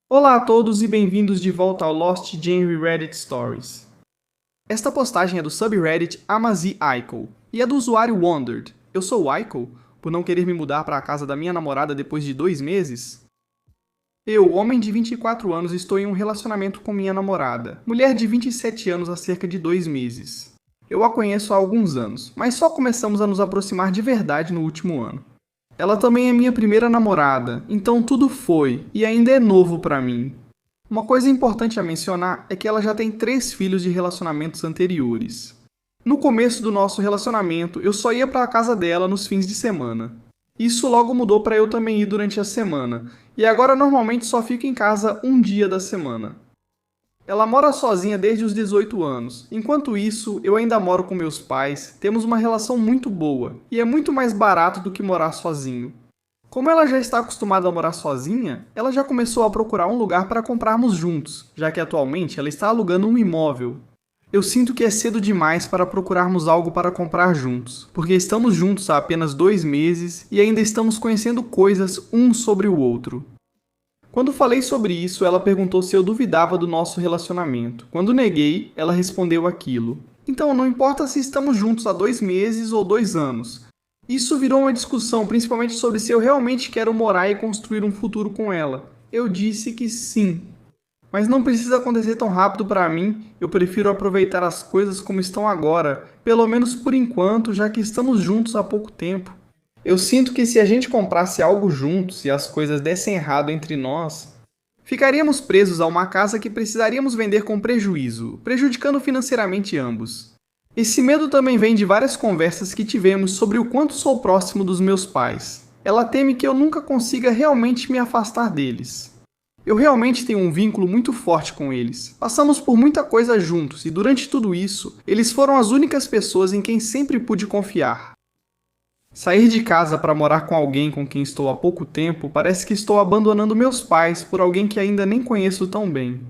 Olá a todos e bem-vindos de volta ao Lost Gen Reddit Stories. Esta postagem é do subreddit AmaziAikel e é do usuário Wondered. Eu sou o Aiko, por não querer me mudar para a casa da minha namorada depois de 2 meses? Eu, homem de 24 anos, estou em um relacionamento com minha namorada, mulher de 27 anos há cerca de 2 meses. Eu a conheço há alguns anos, mas só começamos a nos aproximar de verdade no último ano. Ela também é minha primeira namorada, então tudo foi e ainda é novo pra mim. Uma coisa importante a mencionar é que ela já tem 3 filhos de relacionamentos anteriores. No começo do nosso relacionamento, eu só ia pra casa dela nos fins de semana. Isso logo mudou pra eu também ir durante a semana, e agora normalmente só fico em casa um dia da semana. Ela mora sozinha desde os 18 anos. Enquanto isso, eu ainda moro com meus pais, temos uma relação muito boa, e é muito mais barato do que morar sozinho. Como ela já está acostumada a morar sozinha, ela já começou a procurar um lugar para comprarmos juntos, já que atualmente ela está alugando um imóvel. Eu sinto que é cedo demais para procurarmos algo para comprar juntos, porque estamos juntos há apenas 2 meses e ainda estamos conhecendo coisas um sobre o outro. Quando falei sobre isso, ela perguntou se eu duvidava do nosso relacionamento. Quando neguei, ela respondeu aquilo. Então, não importa se estamos juntos há 2 meses ou 2 anos. Isso virou uma discussão, principalmente sobre se eu realmente quero morar e construir um futuro com ela. Eu disse que sim. Mas não precisa acontecer tão rápido para mim, eu prefiro aproveitar as coisas como estão agora, pelo menos por enquanto, já que estamos juntos há pouco tempo. Eu sinto que se a gente comprasse algo juntos e as coisas dessem errado entre nós, ficaríamos presos a uma casa que precisaríamos vender com prejuízo, prejudicando financeiramente ambos. Esse medo também vem de várias conversas que tivemos sobre o quanto sou próximo dos meus pais. Ela teme que eu nunca consiga realmente me afastar deles. Eu realmente tenho um vínculo muito forte com eles. Passamos por muita coisa juntos e durante tudo isso, eles foram as únicas pessoas em quem sempre pude confiar. Sair de casa para morar com alguém com quem estou há pouco tempo parece que estou abandonando meus pais por alguém que ainda nem conheço tão bem.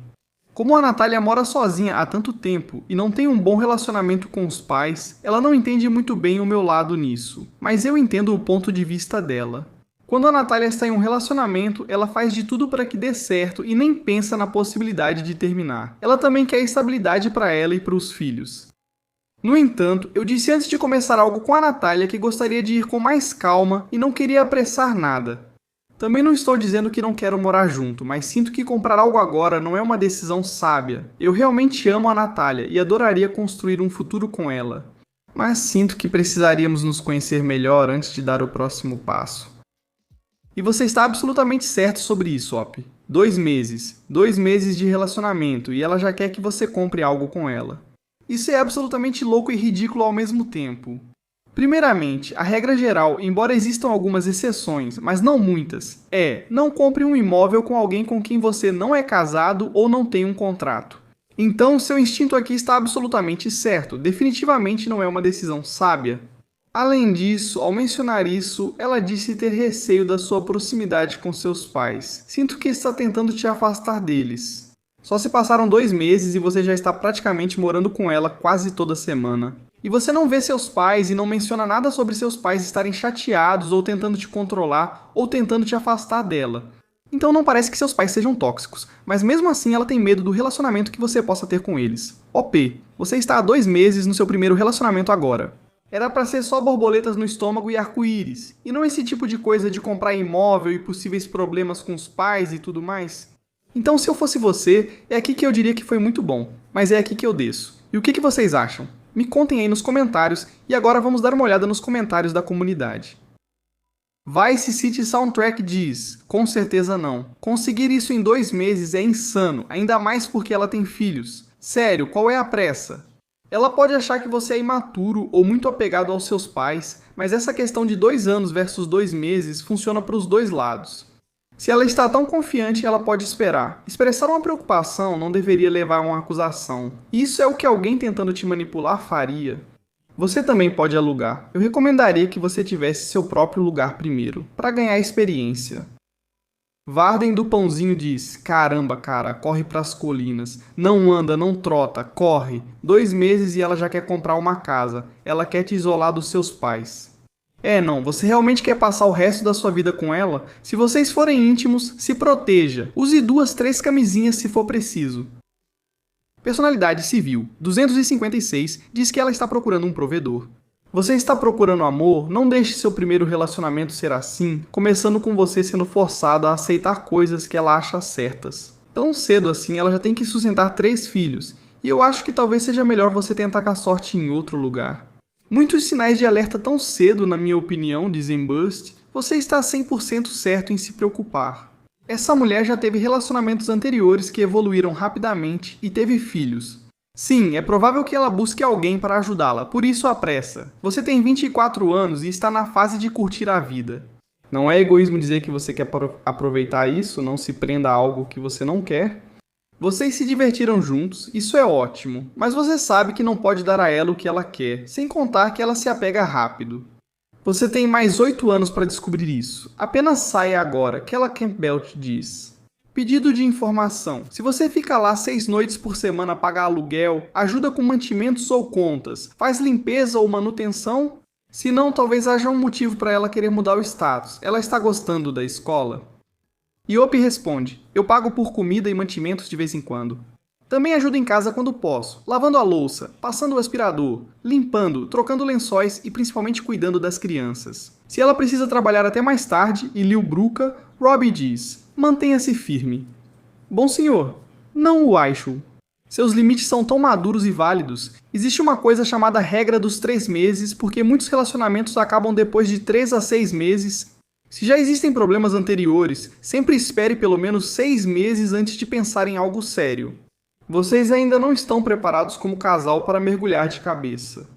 Como a Natália mora sozinha há tanto tempo e não tem um bom relacionamento com os pais, ela não entende muito bem o meu lado nisso, mas eu entendo o ponto de vista dela. Quando a Natália está em um relacionamento, ela faz de tudo para que dê certo e nem pensa na possibilidade de terminar. Ela também quer estabilidade para ela e para os filhos. No entanto, eu disse antes de começar algo com a Natália que gostaria de ir com mais calma e não queria apressar nada. Também não estou dizendo que não quero morar junto, mas sinto que comprar algo agora não é uma decisão sábia. Eu realmente amo a Natália e adoraria construir um futuro com ela. Mas sinto que precisaríamos nos conhecer melhor antes de dar o próximo passo. E você está absolutamente certo sobre isso, Op. 2 meses. 2 meses de relacionamento e ela já quer que você compre algo com ela. Isso é absolutamente louco e ridículo ao mesmo tempo. Primeiramente, a regra geral, embora existam algumas exceções, mas não muitas, não compre um imóvel com alguém com quem você não é casado ou não tem um contrato. Então, seu instinto aqui está absolutamente certo, definitivamente não é uma decisão sábia. Além disso, ao mencionar isso, ela disse ter receio da sua proximidade com seus pais. Sinto que está tentando te afastar deles. Só se passaram 2 meses e você já está praticamente morando com ela quase toda semana. E você não vê seus pais e não menciona nada sobre seus pais estarem chateados ou tentando te controlar ou tentando te afastar dela. Então não parece que seus pais sejam tóxicos, mas mesmo assim ela tem medo do relacionamento que você possa ter com eles. OP, você está há 2 meses no seu primeiro relacionamento agora. Era pra ser só borboletas no estômago e arco-íris, e não esse tipo de coisa de comprar imóvel e possíveis problemas com os pais e tudo mais. Então, se eu fosse você, é aqui que eu diria que foi muito bom, mas é aqui que eu desço. E o que vocês acham? Me contem aí nos comentários, e agora vamos dar uma olhada nos comentários da comunidade. Vice City Soundtrack diz, com certeza não. Conseguir isso em 2 meses é insano, ainda mais porque ela tem filhos. Sério, qual é a pressa? Ela pode achar que você é imaturo ou muito apegado aos seus pais, mas essa questão de 2 anos versus 2 meses funciona para os dois lados. Se ela está tão confiante, ela pode esperar. Expressar uma preocupação não deveria levar a uma acusação. Isso é o que alguém tentando te manipular faria. Você também pode alugar. Eu recomendaria que você tivesse seu próprio lugar primeiro, para ganhar experiência. Varden do Pãozinho diz, caramba cara, corre pras colinas. Não anda, não trota, corre. 2 meses e ela já quer comprar uma casa. Ela quer te isolar dos seus pais. Não, você realmente quer passar o resto da sua vida com ela? Se vocês forem íntimos, se proteja. Use 2, 3 camisinhas se for preciso. Personalidade civil, 256, diz que ela está procurando um provedor. Você está procurando amor? Não deixe seu primeiro relacionamento ser assim, começando com você sendo forçado a aceitar coisas que ela acha certas. Tão cedo assim, ela já tem que sustentar 3 filhos, e eu acho que talvez seja melhor você tentar com a sorte em outro lugar. Muitos sinais de alerta tão cedo, na minha opinião, dizem Bust, você está 100% certo em se preocupar. Essa mulher já teve relacionamentos anteriores que evoluíram rapidamente e teve filhos. Sim, é provável que ela busque alguém para ajudá-la, por isso apressa. Você tem 24 anos e está na fase de curtir a vida. Não é egoísmo dizer que você quer aproveitar isso, não se prenda a algo que você não quer. Vocês se divertiram juntos, isso é ótimo, mas você sabe que não pode dar a ela o que ela quer, sem contar que ela se apega rápido. Você tem mais 8 anos para descobrir isso. Apenas saia agora, Kella Campbell diz. Pedido de informação. Se você fica lá 6 noites por semana a pagar aluguel, ajuda com mantimentos ou contas, faz limpeza ou manutenção? Se não, talvez haja um motivo para ela querer mudar o status. Ela está gostando da escola? Iop responde, eu pago por comida e mantimentos de vez em quando. Também ajudo em casa quando posso, lavando a louça, passando o aspirador, limpando, trocando lençóis e principalmente cuidando das crianças. Se ela precisa trabalhar até mais tarde, e Liu bruca, Robbie diz, mantenha-se firme. Bom senhor, não o acho. Seus limites são tão maduros e válidos. Existe uma coisa chamada regra dos 3 meses, porque muitos relacionamentos acabam depois de 3 a 6 meses. Se já existem problemas anteriores, sempre espere pelo menos 6 meses antes de pensar em algo sério. Vocês ainda não estão preparados como casal para mergulhar de cabeça.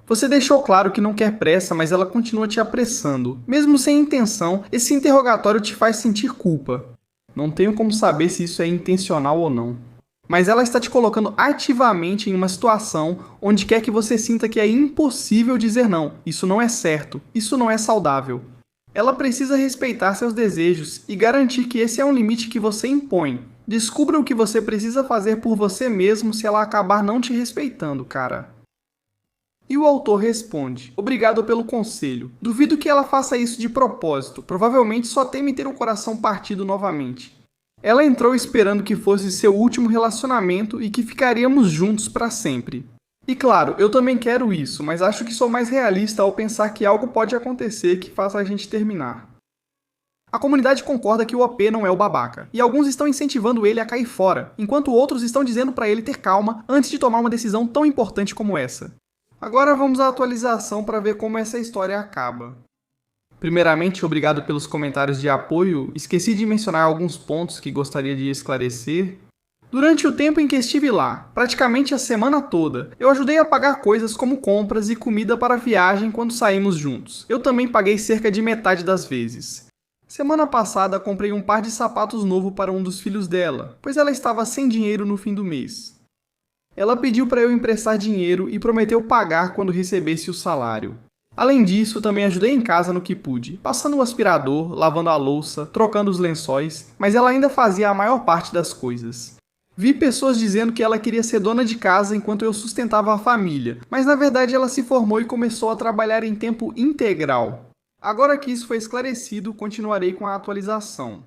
Você deixou claro que não quer pressa, mas ela continua te apressando. Mesmo sem intenção, esse interrogatório te faz sentir culpa. Não tenho como saber se isso é intencional ou não. Mas ela está te colocando ativamente em uma situação onde quer que você sinta que é impossível dizer não. Isso não é certo, isso não é saudável. Ela precisa respeitar seus desejos e garantir que esse é um limite que você impõe. Descubra o que você precisa fazer por você mesmo se ela acabar não te respeitando, cara. E o autor responde, obrigado pelo conselho. Duvido que ela faça isso de propósito, provavelmente só teme ter o coração partido novamente. Ela entrou esperando que fosse seu último relacionamento e que ficaríamos juntos para sempre. E claro, eu também quero isso, mas acho que sou mais realista ao pensar que algo pode acontecer que faça a gente terminar. A comunidade concorda que o OP não é o babaca, e alguns estão incentivando ele a cair fora, enquanto outros estão dizendo para ele ter calma antes de tomar uma decisão tão importante como essa. Agora vamos à atualização para ver como essa história acaba. Primeiramente, obrigado pelos comentários de apoio, esqueci de mencionar alguns pontos que gostaria de esclarecer. Durante o tempo em que estive lá, praticamente a semana toda, eu ajudei a pagar coisas como compras e comida para a viagem quando saímos juntos. Eu também paguei cerca de metade das vezes. Semana passada comprei um par de sapatos novo para um dos filhos dela, pois ela estava sem dinheiro no fim do mês. Ela pediu para eu emprestar dinheiro e prometeu pagar quando recebesse o salário. Além disso, também ajudei em casa no que pude, passando o aspirador, lavando a louça, trocando os lençóis, mas ela ainda fazia a maior parte das coisas. Vi pessoas dizendo que ela queria ser dona de casa enquanto eu sustentava a família, mas na verdade ela se formou e começou a trabalhar em tempo integral. Agora que isso foi esclarecido, continuarei com a atualização.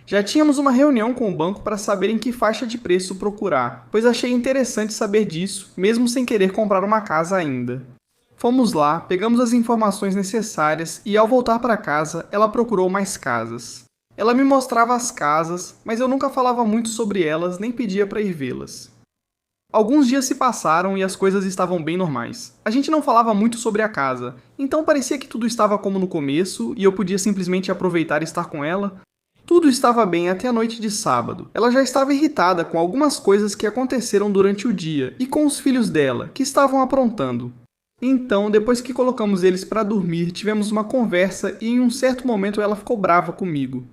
Já tínhamos uma reunião com o banco para saber em que faixa de preço procurar, pois achei interessante saber disso, mesmo sem querer comprar uma casa ainda. Fomos lá, pegamos as informações necessárias e ao voltar para casa, ela procurou mais casas. Ela me mostrava as casas, mas eu nunca falava muito sobre elas nem pedia para ir vê-las. Alguns dias se passaram e as coisas estavam bem normais. A gente não falava muito sobre a casa, então parecia que tudo estava como no começo e eu podia simplesmente aproveitar e estar com ela. Tudo estava bem até a noite de sábado. Ela já estava irritada com algumas coisas que aconteceram durante o dia e com os filhos dela, que estavam aprontando. Então, depois que colocamos eles para dormir, tivemos uma conversa e em um certo momento ela ficou brava comigo.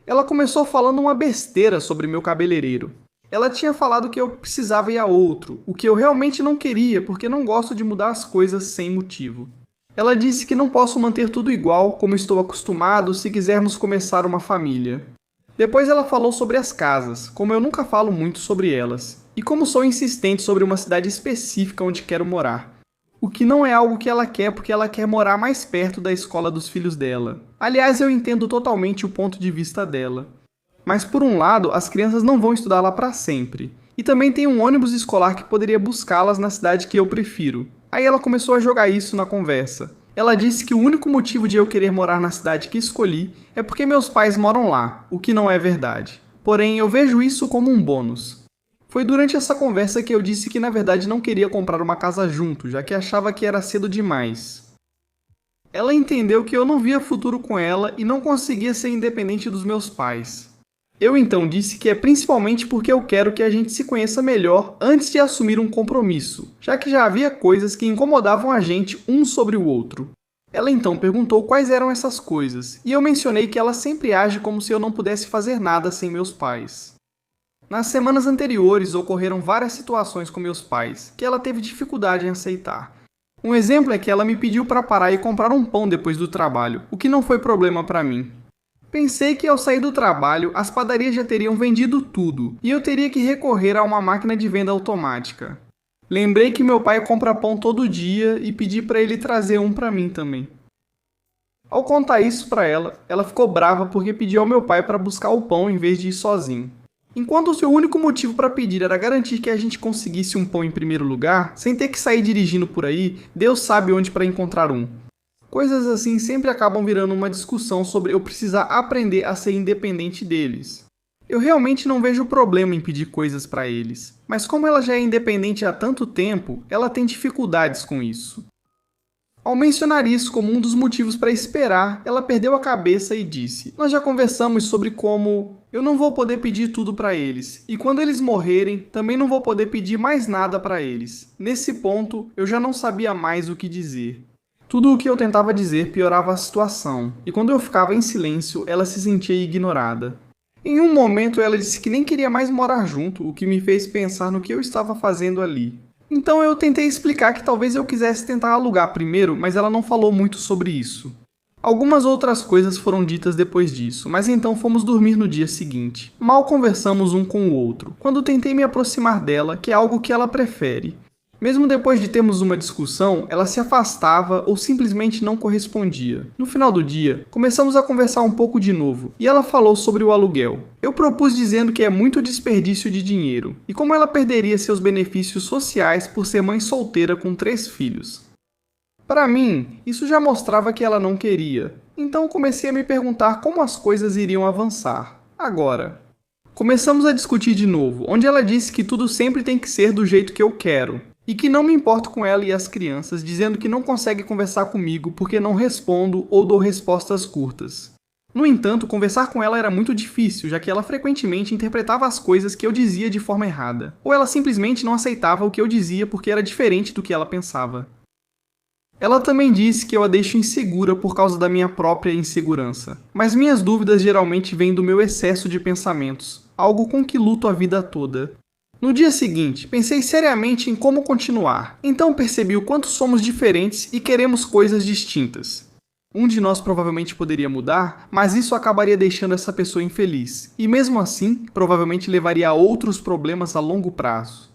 Ela começou falando uma besteira sobre meu cabeleireiro. Ela tinha falado que eu precisava ir a outro, o que eu realmente não queria porque não gosto de mudar as coisas sem motivo. Ela disse que não posso manter tudo igual como estou acostumado se quisermos começar uma família. Depois ela falou sobre as casas, como eu nunca falo muito sobre elas, e como sou insistente sobre uma cidade específica onde quero morar. o que não é algo que ela quer porque ela quer morar mais perto da escola dos filhos dela. Aliás, eu entendo totalmente o ponto de vista dela. Mas por um lado, as crianças não vão estudar lá para sempre. E também tem um ônibus escolar que poderia buscá-las na cidade que eu prefiro. Aí ela começou a jogar isso na conversa. Ela disse que o único motivo de eu querer morar na cidade que escolhi é porque meus pais moram lá, o que não é verdade. Porém, eu vejo isso como um bônus. Foi durante essa conversa que eu disse que na verdade não queria comprar uma casa junto, já que achava que era cedo demais. Ela entendeu que eu não via futuro com ela e não conseguia ser independente dos meus pais. Eu então disse que é principalmente porque eu quero que a gente se conheça melhor antes de assumir um compromisso, já que já havia coisas que incomodavam a gente um sobre o outro. Ela então perguntou quais eram essas coisas, e eu mencionei que ela sempre age como se eu não pudesse fazer nada sem meus pais. Nas semanas anteriores ocorreram várias situações com meus pais, que ela teve dificuldade em aceitar. Um exemplo é que ela me pediu para parar e comprar um pão depois do trabalho, o que não foi problema para mim. Pensei que ao sair do trabalho, as padarias já teriam vendido tudo, e eu teria que recorrer a uma máquina de venda automática. Lembrei que meu pai compra pão todo dia e pedi para ele trazer um para mim também. Ao contar isso para ela, ela ficou brava porque pediu ao meu pai para buscar o pão em vez de ir sozinho. Enquanto o seu único motivo para pedir era garantir que a gente conseguisse um pão em primeiro lugar, sem ter que sair dirigindo por aí, Deus sabe onde para encontrar um. Coisas assim sempre acabam virando uma discussão sobre eu precisar aprender a ser independente deles. Eu realmente não vejo problema em pedir coisas para eles, mas como ela já é independente há tanto tempo, ela tem dificuldades com isso. Ao mencionar isso como um dos motivos para esperar, ela perdeu a cabeça e disse: "Nós já conversamos sobre como eu não vou poder pedir tudo para eles, e quando eles morrerem, também não vou poder pedir mais nada para eles. Nesse ponto, eu já não sabia mais o que dizer." Tudo o que eu tentava dizer piorava a situação, e quando eu ficava em silêncio, ela se sentia ignorada. Em um momento, ela disse que nem queria mais morar junto, o que me fez pensar no que eu estava fazendo ali. Então eu tentei explicar que talvez eu quisesse tentar alugar primeiro, mas ela não falou muito sobre isso. Algumas outras coisas foram ditas depois disso, mas então fomos dormir no dia seguinte. Mal conversamos um com o outro, quando tentei me aproximar dela, que é algo que ela prefere. Mesmo depois de termos uma discussão, ela se afastava ou simplesmente não correspondia. No final do dia, começamos a conversar um pouco de novo, e ela falou sobre o aluguel. Eu propus dizendo que é muito desperdício de dinheiro, e como ela perderia seus benefícios sociais por ser mãe solteira com 3 filhos. Para mim, isso já mostrava que ela não queria, então comecei a me perguntar como as coisas iriam avançar. Agora, começamos a discutir de novo, onde ela disse que tudo sempre tem que ser do jeito que eu quero. E que não me importo com ela e as crianças, dizendo que não consegue conversar comigo porque não respondo ou dou respostas curtas. No entanto, conversar com ela era muito difícil, já que ela frequentemente interpretava as coisas que eu dizia de forma errada, ou ela simplesmente não aceitava o que eu dizia porque era diferente do que ela pensava. Ela também disse que eu a deixo insegura por causa da minha própria insegurança, mas minhas dúvidas geralmente vêm do meu excesso de pensamentos, algo com que luto a vida toda. No dia seguinte, pensei seriamente em como continuar, então percebi o quanto somos diferentes e queremos coisas distintas. Um de nós provavelmente poderia mudar, mas isso acabaria deixando essa pessoa infeliz, e mesmo assim, provavelmente levaria a outros problemas a longo prazo.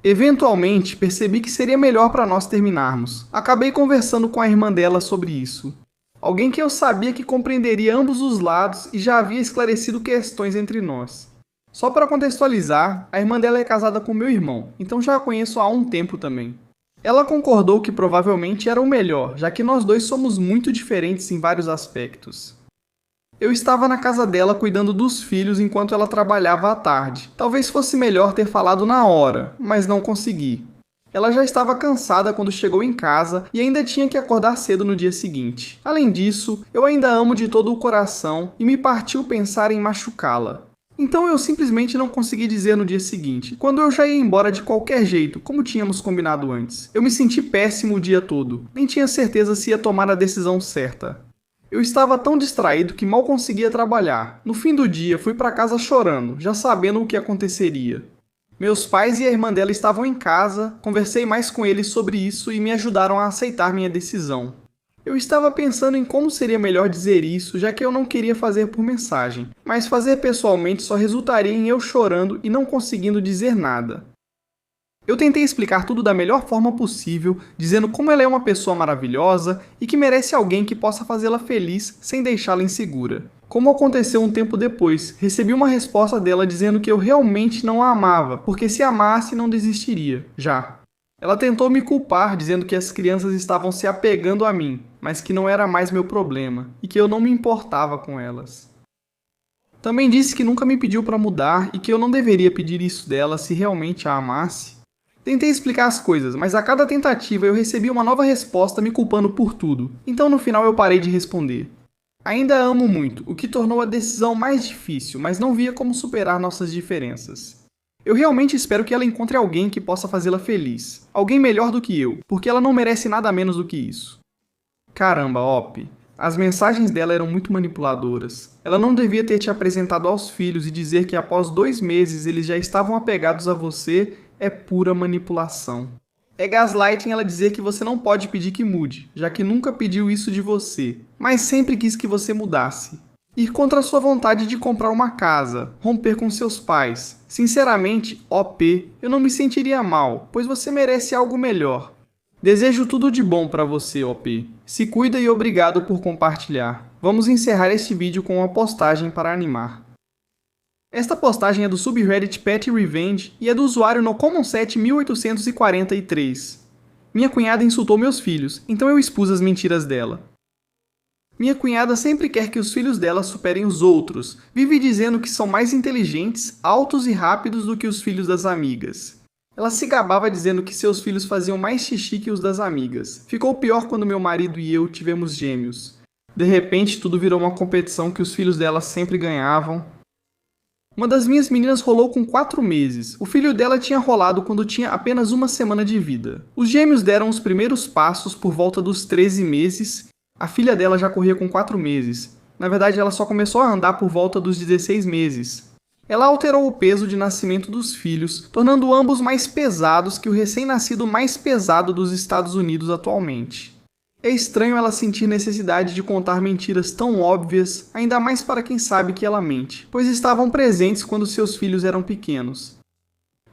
Eventualmente, percebi que seria melhor para nós terminarmos. Acabei conversando com a irmã dela sobre isso. Alguém que eu sabia que compreenderia ambos os lados e já havia esclarecido questões entre nós. Só para contextualizar, a irmã dela é casada com meu irmão, então já a conheço há um tempo também. Ela concordou que provavelmente era o melhor, já que nós dois somos muito diferentes em vários aspectos. Eu estava na casa dela cuidando dos filhos enquanto ela trabalhava à tarde. Talvez fosse melhor ter falado na hora, mas não consegui. Ela já estava cansada quando chegou em casa e ainda tinha que acordar cedo no dia seguinte. Além disso, eu ainda amo de todo o coração e me partiu pensar em machucá-la. Então eu simplesmente não consegui dizer no dia seguinte, quando eu já ia embora de qualquer jeito, como tínhamos combinado antes. Eu me senti péssimo o dia todo, nem tinha certeza se ia tomar a decisão certa. Eu estava tão distraído que mal conseguia trabalhar. No fim do dia, fui para casa chorando, já sabendo o que aconteceria. Meus pais e a irmã dela estavam em casa, conversei mais com eles sobre isso e me ajudaram a aceitar minha decisão. Eu estava pensando em como seria melhor dizer isso, já que eu não queria fazer por mensagem, mas fazer pessoalmente só resultaria em eu chorando e não conseguindo dizer nada. Eu tentei explicar tudo da melhor forma possível, dizendo como ela é uma pessoa maravilhosa e que merece alguém que possa fazê-la feliz sem deixá-la insegura. Como aconteceu um tempo depois, recebi uma resposta dela dizendo que eu realmente não a amava, porque se amasse não desistiria, já. Ela tentou me culpar, dizendo que as crianças estavam se apegando a mim, mas que não era mais meu problema e que eu não me importava com elas. Também disse que nunca me pediu para mudar e que eu não deveria pedir isso dela se realmente a amasse. Tentei explicar as coisas, mas a cada tentativa eu recebi uma nova resposta me culpando por tudo, então no final eu parei de responder. Ainda a amo muito, o que tornou a decisão mais difícil, mas não via como superar nossas diferenças. Eu realmente espero que ela encontre alguém que possa fazê-la feliz, alguém melhor do que eu, porque ela não merece nada menos do que isso. Caramba, Op, as mensagens dela eram muito manipuladoras. Ela não devia ter te apresentado aos filhos e dizer que após 2 meses eles já estavam apegados a você. É pura manipulação. É gaslighting ela dizer que você não pode pedir que mude, já que nunca pediu isso de você, mas sempre quis que você mudasse. Ir contra a sua vontade de comprar uma casa, romper com seus pais. Sinceramente, OP, eu não me sentiria mal, pois você merece algo melhor. Desejo tudo de bom pra você, OP. Se cuida e obrigado por compartilhar. Vamos encerrar este vídeo com uma postagem para animar. Esta postagem é do subreddit Pet Revenge e é do usuário NoCommonSet1843. Minha cunhada insultou meus filhos, então eu expus as mentiras dela. Minha cunhada sempre quer que os filhos dela superem os outros, vive dizendo que são mais inteligentes, altos e rápidos do que os filhos das amigas. Ela se gabava dizendo que seus filhos faziam mais xixi que os das amigas. Ficou pior quando meu marido e eu tivemos gêmeos. De repente, tudo virou uma competição que os filhos dela sempre ganhavam. Uma das minhas meninas rolou com 4 meses. O filho dela tinha rolado quando tinha apenas 1 semana de vida. Os gêmeos deram os primeiros passos por volta dos 13 meses. A filha dela já corria com 4 meses. Na verdade, ela só começou a andar por volta dos 16 meses. Ela alterou o peso de nascimento dos filhos, tornando ambos mais pesados que o recém-nascido mais pesado dos Estados Unidos atualmente. É estranho ela sentir necessidade de contar mentiras tão óbvias, ainda mais para quem sabe que ela mente, pois estavam presentes quando seus filhos eram pequenos.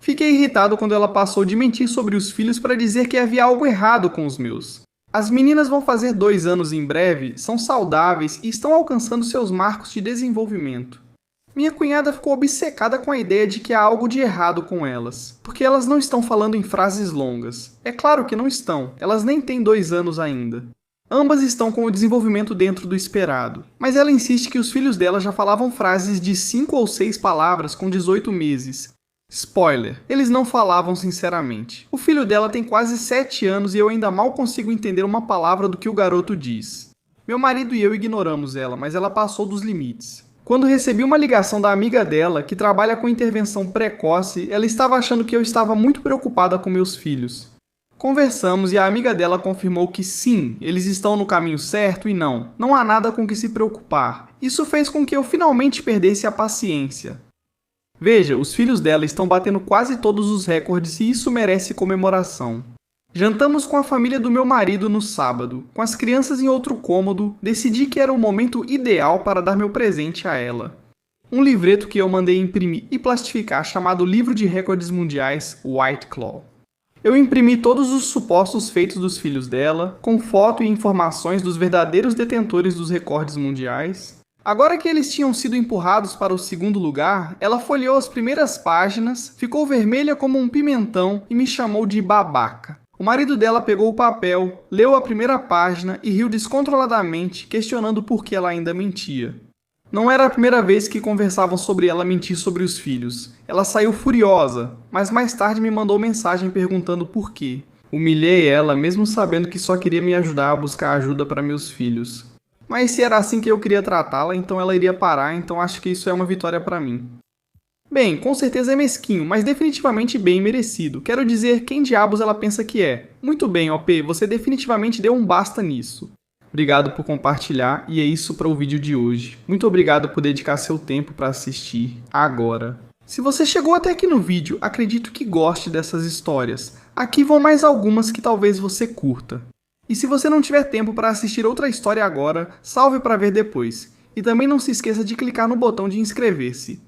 Fiquei irritado quando ela passou de mentir sobre os filhos para dizer que havia algo errado com os meus. As meninas vão fazer 2 anos em breve, são saudáveis e estão alcançando seus marcos de desenvolvimento. Minha cunhada ficou obcecada com a ideia de que há algo de errado com elas, porque elas não estão falando em frases longas. É claro que não estão, elas nem têm 2 anos ainda. Ambas estão com o desenvolvimento dentro do esperado, mas ela insiste que os filhos dela já falavam frases de 5 ou 6 palavras com 18 meses. Spoiler, eles não falavam sinceramente. O filho dela tem quase 7 anos e eu ainda mal consigo entender uma palavra do que o garoto diz. Meu marido e eu ignoramos ela, mas ela passou dos limites. Quando recebi uma ligação da amiga dela, que trabalha com intervenção precoce, ela estava achando que eu estava muito preocupada com meus filhos. Conversamos e a amiga dela confirmou que sim, eles estão no caminho certo e não há nada com que se preocupar. Isso fez com que eu finalmente perdesse a paciência. Veja, os filhos dela estão batendo quase todos os recordes e isso merece comemoração. Jantamos com a família do meu marido no sábado. Com as crianças em outro cômodo, decidi que era o momento ideal para dar meu presente a ela. Um livreto que eu mandei imprimir e plastificar chamado Livro de Recordes Mundiais White Claw. Eu imprimi todos os supostos feitos dos filhos dela, com foto e informações dos verdadeiros detentores dos recordes mundiais. Agora que eles tinham sido empurrados para o 2º lugar, ela folheou as primeiras páginas, ficou vermelha como um pimentão e me chamou de babaca. O marido dela pegou o papel, leu a primeira página e riu descontroladamente, questionando por que ela ainda mentia. Não era a primeira vez que conversavam sobre ela mentir sobre os filhos. Ela saiu furiosa, mas mais tarde me mandou mensagem perguntando por quê. Humilhei ela, mesmo sabendo que só queria me ajudar a buscar ajuda para meus filhos. Mas se era assim que eu queria tratá-la, então ela iria parar, então acho que isso é uma vitória para mim. Bem, com certeza é mesquinho, mas definitivamente bem merecido. Quero dizer, quem diabos ela pensa que é? Muito bem, OP, você definitivamente deu um basta nisso. Obrigado por compartilhar e é isso para o vídeo de hoje. Muito obrigado por dedicar seu tempo para assistir agora. Se você chegou até aqui no vídeo, acredito que goste dessas histórias. Aqui vão mais algumas que talvez você curta. E se você não tiver tempo para assistir outra história agora, salve para ver depois. E também não se esqueça de clicar no botão de inscrever-se.